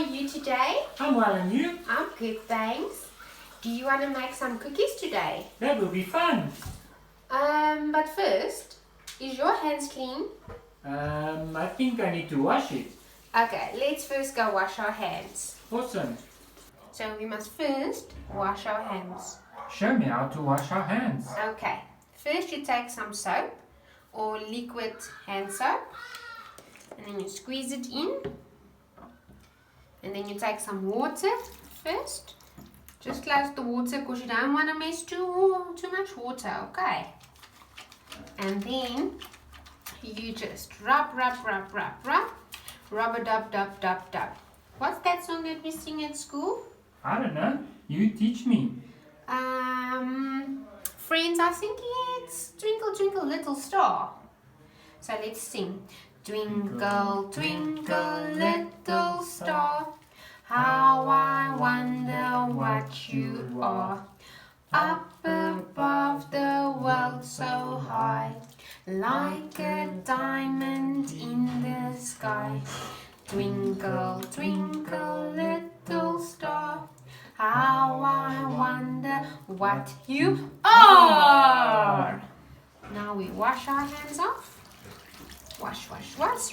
you today? I'm well, and you? I'm good, thanks. Do you want to make some cookies today? That will be fun. But first, is your hands clean? I think I need to wash it. Okay, let's first go wash our hands. Awesome. So we must first wash our hands. Show me how to wash our hands. Okay, first you take some soap or liquid hand soap and then you squeeze it in. And then you take some water first. Just close the water because you don't want to mess too much water, okay? And then you just rub a dub. What's that song that we sing at school? I don't know. You teach me. Friends, I think it's Twinkle Twinkle Little Star. So let's sing. Twinkle, twinkle, little star, how I wonder what you are. Up above the world so high, like a diamond in the sky. Twinkle, twinkle, little star, how I wonder what you are. Now we wash our hands off. Wash, rinse.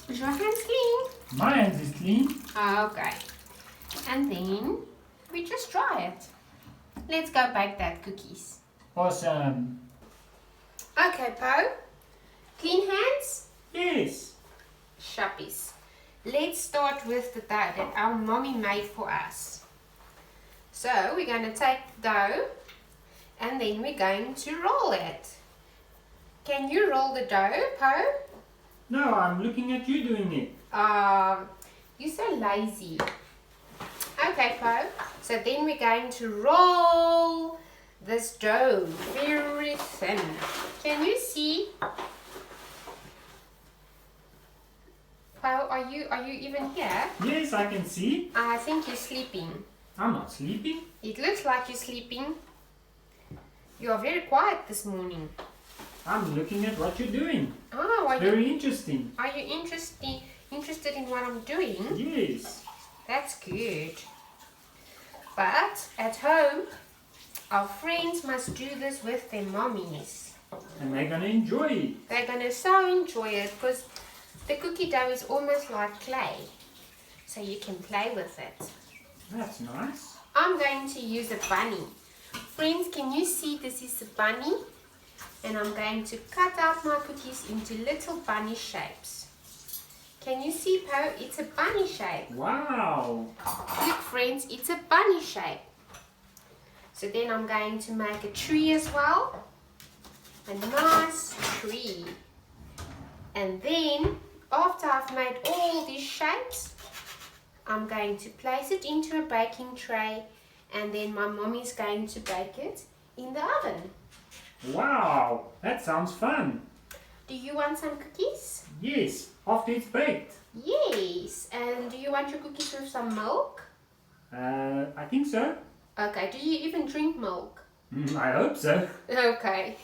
Is your hands clean? My hands is clean. Okay. And then we just dry it. Let's go bake that cookies. Awesome. Okay, Po. Clean hands? Yes. Shuppies. Let's start with the dough that our mommy made for us. So we're going to take the dough and then we're going to roll it. Can you roll the dough, Po? No, I'm looking at you doing it. You're so lazy. Okay, Po. So then we're going to roll this dough very thin. Can you see? Po, are you even here? Yes, I can see. I think you're sleeping. I'm not sleeping. It looks like you're sleeping. You are very quiet this morning. I'm looking at what you're doing. Oh, Very interesting. Are you interested in what I'm doing? Yes. That's good. But at home, our friends must do this with their mommies. And they're going to enjoy it. They're going to so enjoy it because the cookie dough is almost like clay. So you can play with it. That's nice. I'm going to use a bunny. Friends, can you see this is a bunny? And I'm going to cut out my cookies into little bunny shapes. Can you see, Po? It's a bunny shape. Wow. Look, friends, it's a bunny shape. So then I'm going to make a tree as well. A nice tree. And then, after I've made all these shapes, I'm going to place it into a baking tray. And then my mommy's going to bake it in the oven. Wow, that sounds fun. Do you want some cookies? Yes, after it's baked. Yes. And do you want your cookies with some milk? I think so. Okay. Do you even drink milk? I hope so. Okay.